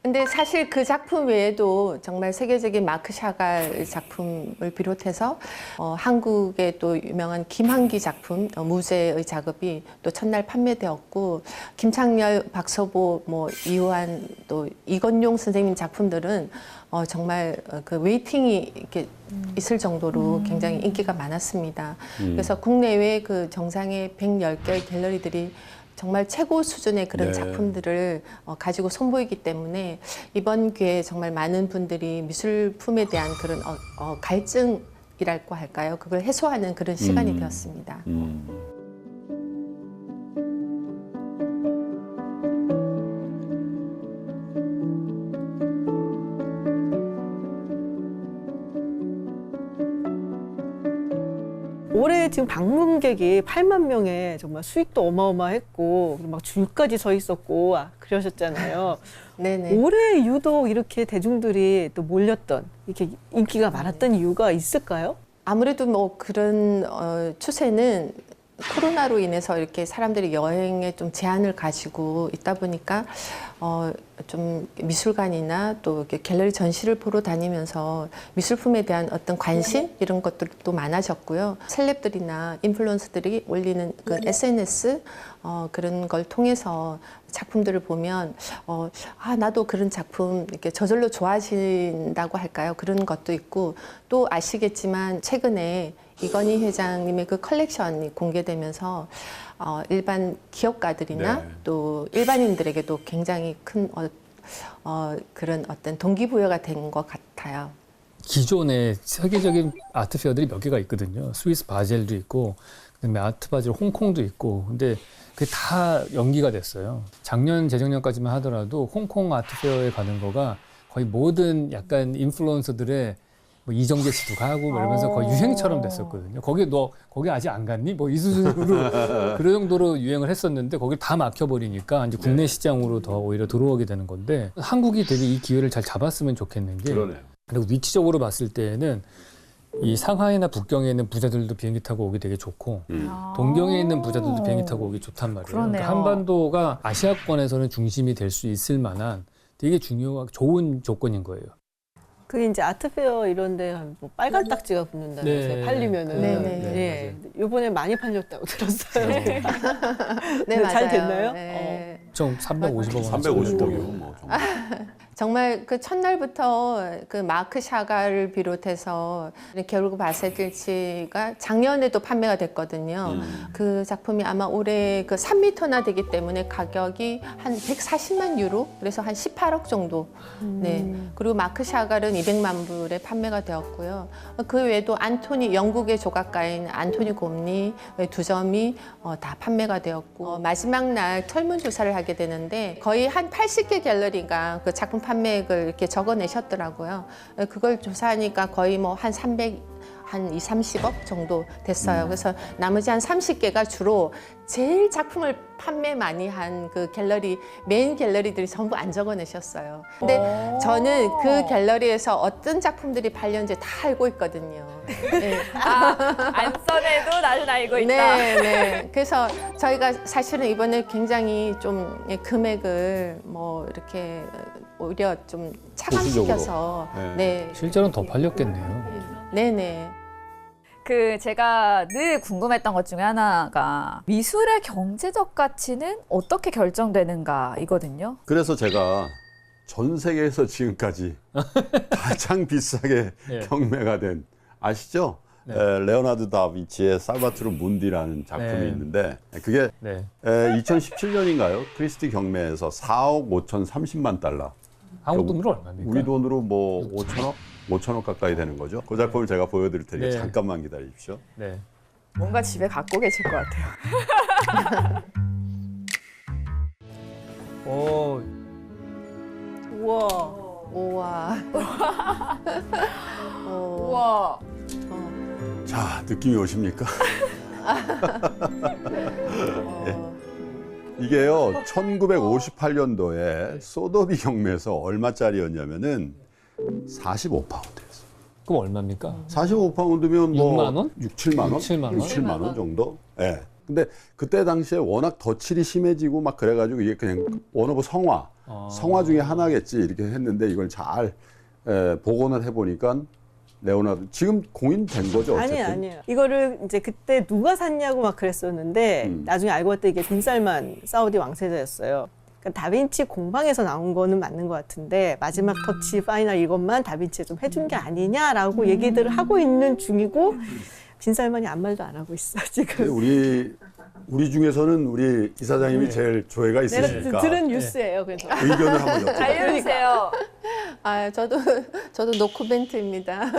근데 사실 그 작품 외에도 정말 세계적인 마크 샤갈 작품을 비롯해서 한국의 또 유명한 김한기 작품 무제의 작업이 또 첫날 판매되었고, 김창렬, 박서보, 뭐 이완 또 이건용 선생님 작품들은 정말 그 웨이팅이 이렇게 있을 정도로 굉장히 인기가 많았습니다. 그래서 국내외 그 정상의 110개 갤러리들이 정말 최고 수준의 그런 네. 작품들을 가지고 선보이기 때문에 이번 기회에 정말 많은 분들이 미술품에 대한 그런 갈증이랄까 할까요? 그걸 해소하는 그런 시간이 되었습니다. 올해 지금 방문객이 8만 명에 정말 수익도 어마어마했고 막 줄까지 서 있었고 그러셨잖아요. 네네. 올해 유독 이렇게 대중들이 또 몰렸던 이렇게 인기가 많았던 이유가 있을까요? 아무래도 뭐 그런 추세는 코로나로 인해서 이렇게 사람들이 여행에 좀 제한을 가지고 있다 보니까 좀 미술관이나 또 이렇게 갤러리 전시를 보러 다니면서 미술품에 대한 어떤 관심 이런 것들도 많아졌고요. 셀럽들이나 인플루언서들이 올리는 그 SNS 그런 걸 통해서 작품들을 보면 나도 그런 작품 이렇게 저절로 좋아진다고 할까요? 그런 것도 있고, 또 아시겠지만 최근에 이건희 회장님의 그 컬렉션이 공개되면서 일반 기업가들이나 네. 또 일반인들에게도 굉장히 큰 그런 어떤 동기부여가 된 것 같아요. 기존에 세계적인 아트 페어들이 몇 개가 있거든요. 스위스 바젤도 있고, 그다음에 아트 바젤 홍콩도 있고, 근데 그게 다 연기가 됐어요. 작년, 재작년까지만 하더라도 홍콩 아트 페어에 가는 거가 거의 모든 약간 인플루언서들의 뭐 이정재 씨도 가고 뭐 이러면서 거의 유행처럼 됐었거든요. 거기 아직 안 갔니? 뭐 이 수준으로 그런 정도로 유행을 했었는데 거기 다 막혀버리니까 이제 국내 시장으로 더 오히려 들어오게 되는 건데, 한국이 되게 이 기회를 잘 잡았으면 좋겠는 게, 그러네요. 그리고 위치적으로 봤을 때는 이 상하이나 북경에 있는 부자들도 비행기 타고 오기 되게 좋고, 동경에 있는 부자들도 비행기 타고 오기 좋단 말이에요. 그러네요. 그러니까 한반도가 아시아권에서는 중심이 될 수 있을 만한 되게 좋은 조건인 거예요. 그 이제 아트페어 이런데 뭐 빨간 딱지가 붙는다면서요. 네. 팔리면은. 네네. 예. 이번에 많이 팔렸다고 들었어요. 네, 잘 맞아요. 됐나요? 네. 좀 350억 원. 350억이요. 뭐 정말. 정말 그 첫날부터 그 마크 샤갈을 비롯해서 결국 바세딜치가 작년에도 판매가 됐거든요. 그 작품이 아마 올해 그 3m나 되기 때문에 가격이 한 140만 유로, 그래서 한 18억 정도. 네. 그리고 마크 샤갈은 200만 불에 판매가 되었고요. 그 외에도 영국의 조각가인 안토니 곰니 두 점이 다 판매가 되었고, 마지막 날 설문조사를 하게 되는데 거의 한 80개 갤러리가 그 작품 판매액을 이렇게 적어내셨더라고요. 그걸 조사하니까 거의 뭐 한 2, 30억 정도 됐어요. 그래서 나머지 한 30개가 주로 제일 작품을 판매 많이 한 그 갤러리, 메인 갤러리들이 전부 안 적어내셨어요. 근데 저는 그 갤러리에서 어떤 작품들이 팔렸는지 다 알고 있거든요. 네. 안 써내도 나는 알고 있다. 네, 네. 그래서 저희가 사실은 이번에 굉장히 좀 금액을 뭐 이렇게 오히려 좀 차감시켜서 보수적으로. 네. 실제로는 더 팔렸겠네요. 네네. 그 제가 늘 궁금했던 것 중에 하나가 미술의 경제적 가치는 어떻게 결정되는가이거든요. 그래서 제가 전 세계에서 지금까지 가장 비싸게 네. 경매가 된, 아시죠? 네. 레오나르도 다빈치의 살바토르 문디라는 작품이 네. 있는데, 그게 네. 2017년인가요? 크리스티 경매에서 4억 5,030만 달러. 한국 돈으로 얼마입니까? 우리 돈으로 뭐 5천억? 5천억 가까이 되는 거죠. 그 작품을 제가 보여드릴 테니까 네. 잠깐만 기다리십시오. 네. 뭔가 집에 갖고 계실 것 같아요. 오, 우와. 우와. 우와. 자, 느낌이 오십니까? 이게요, 1958년도에 소더비 경매에서 얼마짜리였냐면은 45파운드였어요. 그럼 얼마입니까? 45파운드면 뭐 6만 원? 6, 7만 원? 6, 7만 원? 6, 7만 원 정도? 예. 네. 근데 그때 당시에 워낙 덧칠이 심해지고 막 그래가지고 이게 그냥 원오브 성화 중에 하나겠지 이렇게 했는데 이걸 잘 복원을 해보니까 레오나르도 지금 공인된 거죠 어쨌든. 아니에요. 이거를 이제 그때 누가 샀냐고 막 그랬었는데 나중에 알고 봤더니 이게 빈살만 사우디 왕세자였어요. 그러니까 다빈치 공방에서 나온 거는 맞는 것 같은데 마지막 터치 파이널 이것만 다빈치가 좀 해준 게 아니냐라고 얘기들을 하고 있는 중이고 빈살만이 아무 말도 안 하고 있어 근데 지금. 우리 중에서는 우리 이사장님이 제일 조회가 내가 있으시니까 들은 뉴스예요. 그래서 의견을 한번 여쭤봐요. 알려주세요. 아, 저도 노코멘트입니다.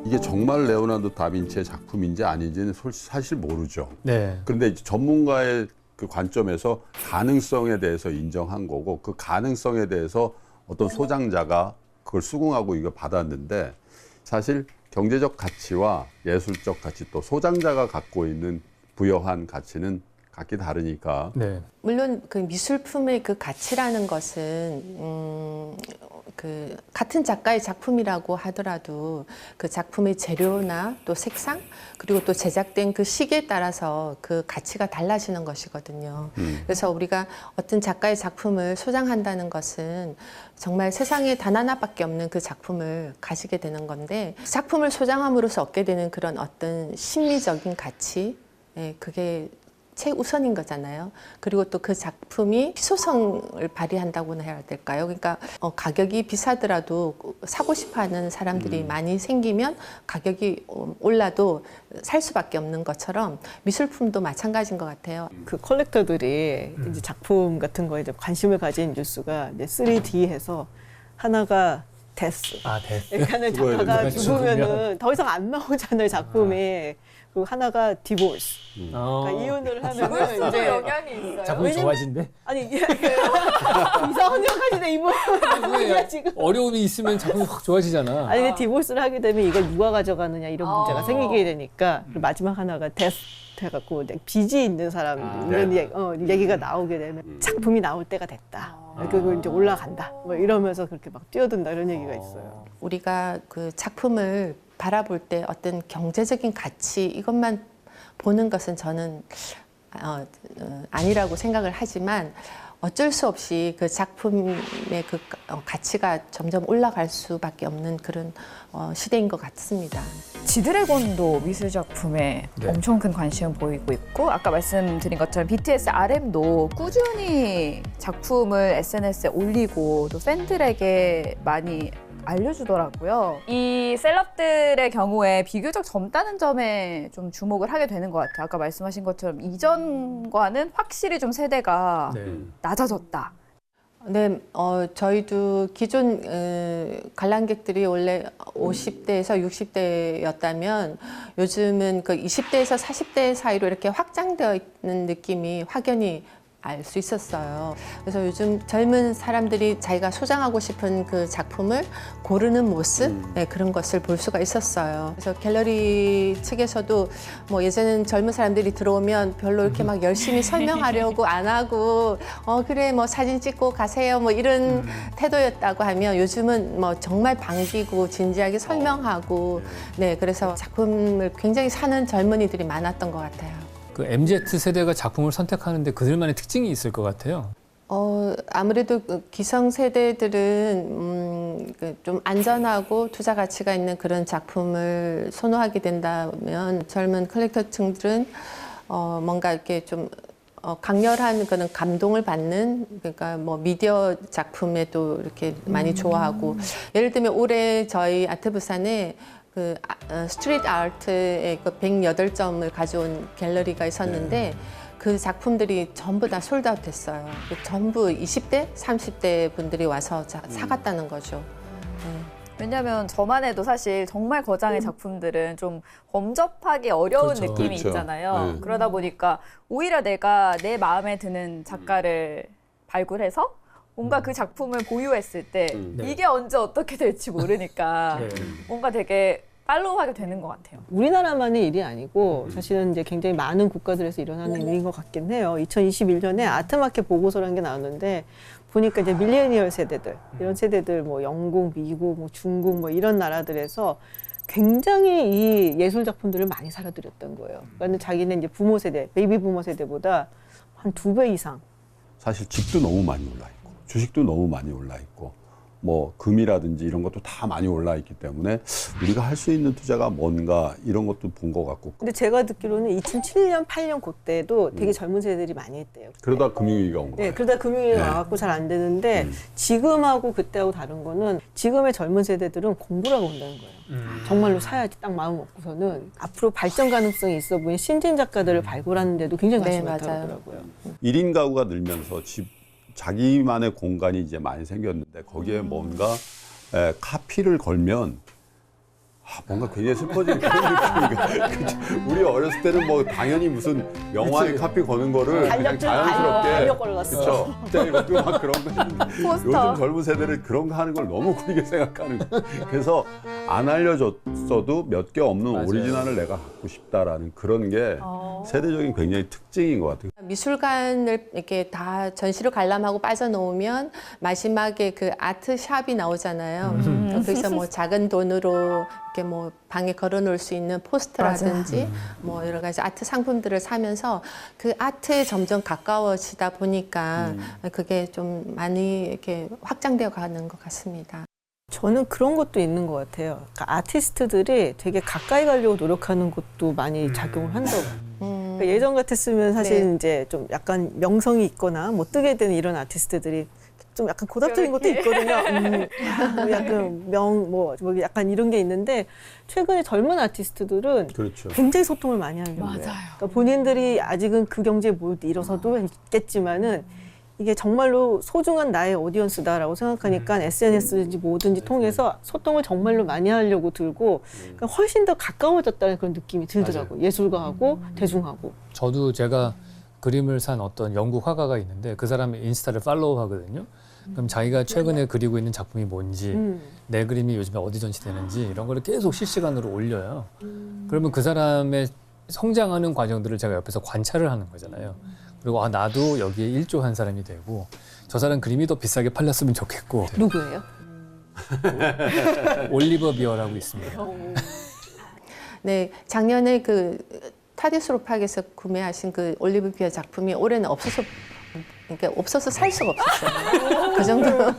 이게 정말 레오나르도 다빈치의 작품인지 아닌지는 사실 모르죠. 네. 그런데 이제 전문가의 그 관점에서 가능성에 대해서 인정한 거고 그 가능성에 대해서 어떤 소장자가 그걸 수긍하고 이거 받았는데 사실 경제적 가치와 예술적 가치 또 소장자가 갖고 있는 부여한 가치는 각기 다르니까 네. 물론 그 미술품의 그 가치라는 것은 그 같은 작가의 작품이라고 하더라도 그 작품의 재료나 또 색상 그리고 또 제작된 그 시기에 따라서 그 가치가 달라지는 것이거든요. 그래서 우리가 어떤 작가의 작품을 소장한다는 것은 정말 세상에 단 하나밖에 없는 그 작품을 가지게 되는 건데 작품을 소장함으로써 얻게 되는 그런 어떤 심리적인 가치, 그게 최우선인 거잖아요. 그리고 또 그 작품이 희소성을 발휘한다고나 해야 될까요? 그러니까 가격이 비싸더라도 사고 싶어하는 사람들이 많이 생기면 가격이 올라도 살 수밖에 없는 것처럼 미술품도 마찬가지인 것 같아요. 그 컬렉터들이 이제 작품 같은 거에 이제 관심을 가진 뉴스가 이제 3D해서 하나가 데스. 아, 됐어. 그러니까는 죽어야 작가가 된다. 죽으면은 더 이상 안 나오잖아요 작품이. 그리고 하나가 디보스. 그러니까 이혼을 하면은 이제 영향이 있어요. 작품이 좋아진대? 아니 이게 이상한 역할이네 이분. 왜 지금. 어려움이 있으면 작품이 확 좋아지잖아. 아니 근데 디보스를 하게 되면 이걸 누가 가져가느냐 이런 문제가 생기게 되니까 그리고 마지막 하나가 데스 해갖고 빚이 있는 사람 이런 얘기가 나오게 되면 작품이 나올 때가 됐다. 그리고 이제 올라간다. 뭐 이러면서 그렇게 막 뛰어든다 이런 얘기가 있어요. 우리가 그 작품을 바라볼 때 어떤 경제적인 가치 이것만 보는 것은 저는 아니라고 생각을 하지만 어쩔 수 없이 그 작품의 그 가치가 점점 올라갈 수밖에 없는 그런 시대인 것 같습니다. 지드래곤도 미술 작품에 네. 엄청 큰 관심을 보이고 있고 아까 말씀드린 것처럼 BTS RM도 꾸준히 작품을 SNS에 올리고 또 팬들에게 많이 알려주더라고요. 이 셀럽들의 경우에 비교적 젊다는 점에 좀 주목을 하게 되는 것 같아요. 아까 말씀하신 것처럼 이전과는 확실히 좀 세대가 네. 낮아졌다. 네, 저희도 기존 관람객들이 원래 50대에서 60대였다면 요즘은 그 20대에서 40대 사이로 이렇게 확장되어 있는 느낌이 확연히 알 수 있었어요. 그래서 요즘 젊은 사람들이 자기가 소장하고 싶은 그 작품을 고르는 모습 그런 것을 볼 수가 있었어요. 그래서 갤러리 측에서도 뭐 예전에는 젊은 사람들이 들어오면 별로 이렇게 막 열심히 설명하려고 안 하고 그래 뭐 사진 찍고 가세요 뭐 이런 태도였다고 하면 요즘은 뭐 정말 반기고 진지하게 설명하고 네 그래서 작품을 굉장히 사는 젊은이들이 많았던 것 같아요. 그 MZ 세대가 작품을 선택하는데 그들만의 특징이 있을 것 같아요. 아무래도 기성세대들은 좀 안전하고 투자 가치가 있는 그런 작품을 선호하게 된다면 젊은 컬렉터층들은 뭔가 이렇게 좀 강렬한 그런 감동을 받는 그러니까 뭐 미디어 작품에도 이렇게 많이 좋아하고 예를 들면 올해 저희 아트부산에 그 스트리트 아트의 그 108점을 가져온 갤러리가 있었는데 그 작품들이 전부 다 솔드아웃 됐어요. 전부 20대, 30대 분들이 와서 사갔다는 거죠. 왜냐하면 저만 해도 사실 정말 거장의 작품들은 좀 범접하기 어려운 그렇죠. 느낌이 그렇죠. 있잖아요. 네. 그러다 보니까 오히려 내가 내 마음에 드는 작가를 발굴해서 뭔가 그 작품을 보유했을 때 네. 이게 언제 어떻게 될지 모르니까 네. 뭔가 되게 팔로우하게 되는 것 같아요. 우리나라만의 일이 아니고 사실은 이제 굉장히 많은 국가들에서 일어나는 일인 것 같긴 해요. 2021년에 아트마켓 보고서라는 게 나왔는데 보니까 이제 밀레니얼 세대들 이런 세대들 뭐 영국, 미국, 뭐 중국 뭐 이런 나라들에서 굉장히 이 예술 작품들을 많이 사려들였던 거예요. 그러니까 자기는 이제 부모 세대, 베이비 부모 세대보다 한 2배 이상. 사실 집도 너무 많이 올라 있고 주식도 너무 많이 올라 있고 뭐 금이라든지 이런 것도 다 많이 올라 있기 때문에 우리가 할 수 있는 투자가 뭔가 이런 것도 본 것 같고 근데 제가 듣기로는 2007년, 8년 그때도 되게 젊은 세대들이 많이 했대요. 그러다 금융위기가 온 네, 거예요. 그러다 금융위기 네. 와갖고 잘 안 되는데 지금하고 그때하고 다른 거는 지금의 젊은 세대들은 공부를 하고 온다는 거예요. 정말로 사야지 딱 마음 먹고서는 앞으로 발전 가능성이 있어 보이는 신진 작가들을 발굴하는 데도 굉장히 네, 관심이 맞아요. 많더라고요. 1인 가구가 늘면서 자기만의 공간이 이제 많이 생겼는데 거기에 뭔가 카피를 걸면 뭔가 굉장히 슬퍼지는 그런 느낌이니까 우리 어렸을 때는 뭐 당연히 무슨 영화에 카피 거는 거를 그냥 달력 자연스럽게 달력 걸어갔어. 그렇죠. 진짜 이것도 막 그런 거 했는데 포스터. 요즘 젊은 세대는 그런 거 하는 걸 너무 구리게 생각하는 거예요. 그래서 안 알려줬어도 몇 개 없는 맞아요. 오리지널을 내가 갖고 싶다라는 그런 게 세대적인 굉장히 특징인 것 같아요. 미술관을 이렇게 다 전시를 관람하고 빠져놓으면 마지막에 그 아트샵이 나오잖아요. 거기서 뭐 작은 돈으로 이렇게 뭐 방에 걸어놓을 수 있는 포스터라든지 뭐 여러 가지 아트 상품들을 사면서 그 아트에 점점 가까워지다 보니까 그게 좀 많이 이렇게 확장되어 가는 것 같습니다. 저는 그런 것도 있는 것 같아요. 그러니까 아티스트들이 되게 가까이 가려고 노력하는 것도 많이 작용을 한다고. 그러니까 예전 같았으면 사실 네. 이제 좀 약간 명성이 있거나 뭐 뜨게 되는 이런 아티스트들이 좀 약간 고답적인 것도 있거든요. 뭐 약간 뭐 약간 이런 게 있는데 최근에 젊은 아티스트들은 그렇죠. 굉장히 소통을 많이 하려고 해요. 그러니까 본인들이 아직은 그 경제에 못 일어서도 있겠지만은 이게 정말로 소중한 나의 오디언스다라고 생각하니까 SNS든지 뭐든지 통해서 소통을 정말로 많이 하려고 들고 그러니까 훨씬 더 가까워졌다는 그런 느낌이 들더라고요. 예술가하고 대중하고. 저도 제가 그림을 산 어떤 영국 화가가 있는데 그 사람의 인스타를 팔로우 하거든요. 그럼 자기가 최근에 그리고 있는 작품이 뭔지, 내 그림이 요즘에 어디 전시되는지 이런 거를 계속 실시간으로 올려요. 그러면 그 사람의 성장하는 과정들을 제가 옆에서 관찰을 하는 거잖아요. 그리고 나도 여기에 일조한 사람이 되고 저 사람 그림이 더 비싸게 팔렸으면 좋겠고. 누구예요? 올리버 비어라고 있습니다. 네, 작년에 그 타디스 로팍에서 구매하신 그 올리브 비어 작품이 올해는 없어서 살 수가 없었어요. 그 정도로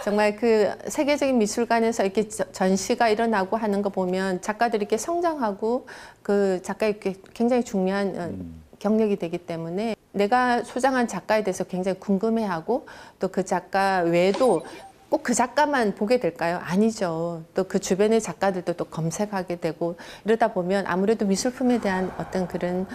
정말 그 세계적인 미술관에서 이렇게 전시가 일어나고 하는 거 보면 작가들이 이렇게 성장하고 그 작가에게 굉장히 중요한 경력이 되기 때문에 내가 소장한 작가에 대해서 굉장히 궁금해하고 또 그 작가 외에도 꼭 그 작가만 보게 될까요? 아니죠. 또 그 주변의 작가들도 또 검색하게 되고 이러다 보면 아무래도 미술품에 대한 어떤 그런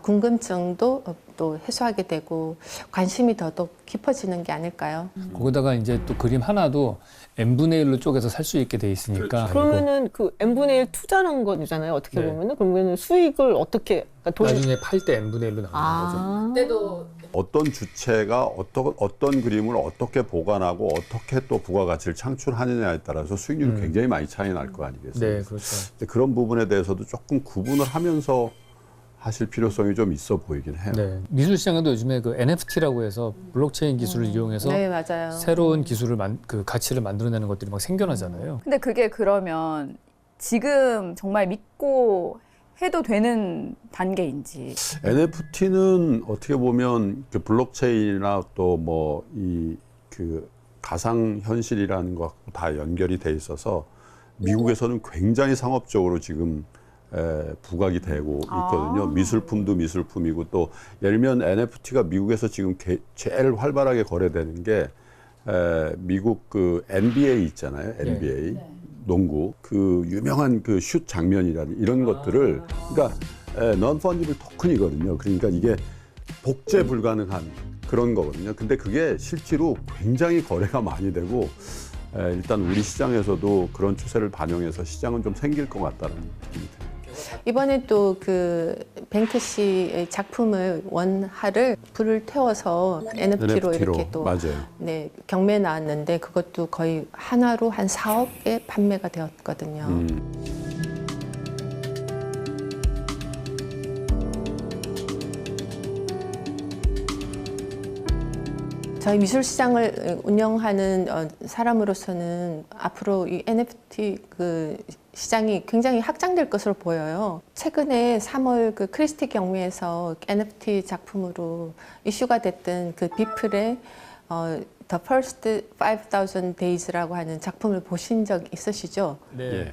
궁금증도 또 해소하게 되고 관심이 더더욱 깊어지는 게 아닐까요? 거기다가 이제 또 그림 하나도 n분의 1로 쪼개서 살 수 있게 돼 있으니까. 그러면은 그 n분의 1 투자하는 거잖아요. 어떻게 네. 보면은 그러면 수익을 어떻게 그러니까 나중에 팔 때 n분의 1로 나오는 거죠. 어떤 주체가 어떤 그림을 어떻게 보관하고 어떻게 또 부가가치를 창출하느냐에 따라서 수익률이 굉장히 많이 차이 날 거 아니겠어요? 네, 그렇죠. 근데 그런 부분에 대해서도 조금 구분을 하면서 하실 필요성이 좀 있어 보이긴 해요. 네. 미술 시장에도 요즘에 그 NFT라고 해서 블록체인 기술을 이용해서 네, 맞아요. 새로운 기술을 그 가치를 만들어내는 것들이 막 생겨나잖아요. 근데 그게 그러면 지금 정말 믿고 해도 되는 단계인지. NFT는 어떻게 보면 그 블록체인이나 또 뭐 이 그 가상 현실이라는 것과 다 연결이 돼 있어서 미국에서는 굉장히 상업적으로 지금 부각이 되고 있거든요. 미술품도 미술품이고 또 예를 들면 NFT가 미국에서 지금 제일 활발하게 거래되는 게 미국 그 NBA 있잖아요. NBA 농구 그 유명한 그 슛 장면이라는 이런 것들을 그러니까 non-fungible 토큰이거든요. 그러니까 이게 복제 불가능한 그런 거거든요. 근데 그게 실제로 굉장히 거래가 많이 되고 일단 우리 시장에서도 그런 추세를 반영해서 시장은 좀 생길 것 같다는 느낌이 듭니다. 이번에 또 그 뱅크시의 작품을 원화를 불을 태워서 NFT로 이렇게 또 맞아요. 네, 경매 나왔는데 그것도 거의 하나로 한 4억에 판매가 되었거든요. 저희 미술 시장을 운영하는 사람으로서는 앞으로 이 NFT 그 시장이 굉장히 확장될 것으로 보여요. 최근에 3월 그 크리스티 경매에서 NFT 작품으로 이슈가 됐던 그 비플의 The First 5,000 Days라고 하는 작품을 보신 적 있으시죠? 예.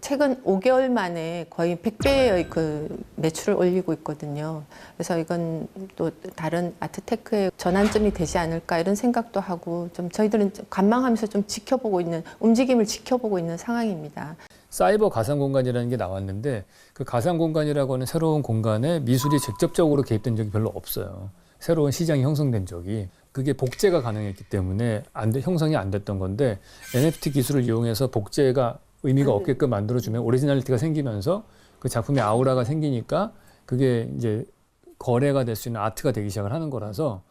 최근 5개월 만에 거의 100배의 그 매출을 올리고 있거든요. 그래서 이건 또 다른 아트테크의 전환점이 되지 않을까 이런 생각도 하고 좀 저희들은 관망하면서 좀 지켜보고 있는 움직임을 지켜보고 있는 상황입니다. 사이버 가상 공간이라는 게 나왔는데 그 가상 공간이라고 하는 새로운 공간에 미술이 직접적으로 개입된 적이 별로 없어요. 새로운 시장이 형성된 적이. 그게 복제가 가능했기 때문에 형성이 안 됐던 건데 NFT 기술을 이용해서 복제가 의미가 없게끔 만들어주면 오리지널리티가 생기면서 그 작품의 아우라가 생기니까 그게 이제 거래가 될 수 있는 아트가 되기 시작을 하는 거라서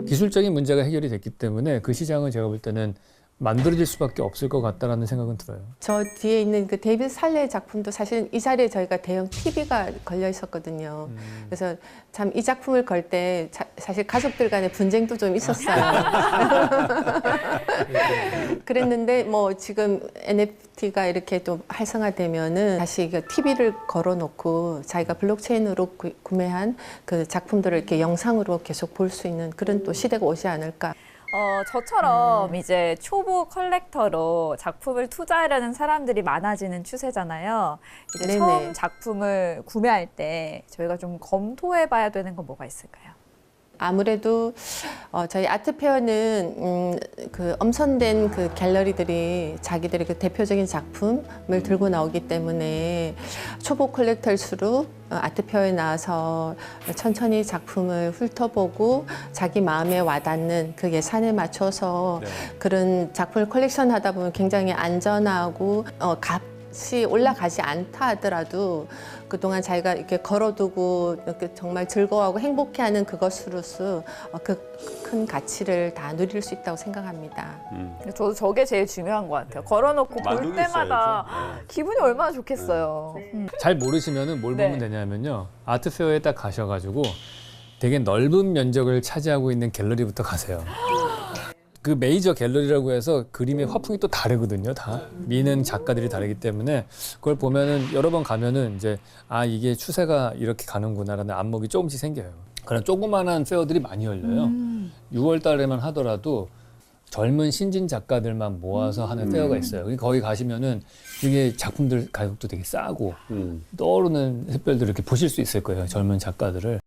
기술적인 문제가 해결이 됐기 때문에 그 시장은 제가 볼 때는 만들어질 수밖에 없을 것 같다라는 생각은 들어요. 저 뒤에 있는 그 데이비드 살레 작품도 사실은 이 자리에 저희가 대형 TV가 걸려 있었거든요. 그래서 참 이 작품을 걸 때 사실 가족들 간의 분쟁도 좀 있었어요. 그랬는데 뭐 지금 NFT가 이렇게 또 활성화되면은 다시 TV를 걸어놓고 자기가 블록체인으로 구매한 그 작품들을 이렇게 영상으로 계속 볼 수 있는 그런 또 시대가 오지 않을까. 저처럼 이제 초보 컬렉터로 작품을 투자하려는 사람들이 많아지는 추세잖아요. 이제 네네. 처음 작품을 구매할 때 저희가 좀 검토해봐야 되는 건 뭐가 있을까요? 아무래도 저희 아트페어는 그 엄선된 그 갤러리들이 자기들의 그 대표적인 작품을 들고 나오기 때문에 초보 컬렉터일수록 아트페어에 나와서 천천히 작품을 훑어보고 자기 마음에 와닿는 그 예산에 맞춰서 그런 작품을 컬렉션하다 보면 굉장히 안전하고 값이 올라가지 않다 하더라도 그동안 자기가 이렇게 걸어두고 이렇게 정말 즐거워하고 행복해하는 그것으로서 그 큰 가치를 다 누릴 수 있다고 생각합니다. 저도 저게 제일 중요한 것 같아요. 걸어놓고 볼 만족이 때마다 있어야죠. 기분이 얼마나 좋겠어요. 잘 모르시면은 뭘 네. 보면 되냐면요. 아트페어에 딱 가셔가지고 되게 넓은 면적을 차지하고 있는 갤러리부터 가세요. 그 메이저 갤러리라고 해서 그림의 화풍이 또 다르거든요. 다 미는 작가들이 다르기 때문에 그걸 보면은 여러 번 가면은 이제 이게 추세가 이렇게 가는구나라는 안목이 조금씩 생겨요. 그런 조그만한 페어들이 많이 열려요. 6월 달에만 하더라도 젊은 신진 작가들만 모아서 하는 페어가 있어요. 거기 가시면은 이게 작품들 가격도 되게 싸고 떠오르는 샛별들을 이렇게 보실 수 있을 거예요. 젊은 작가들을.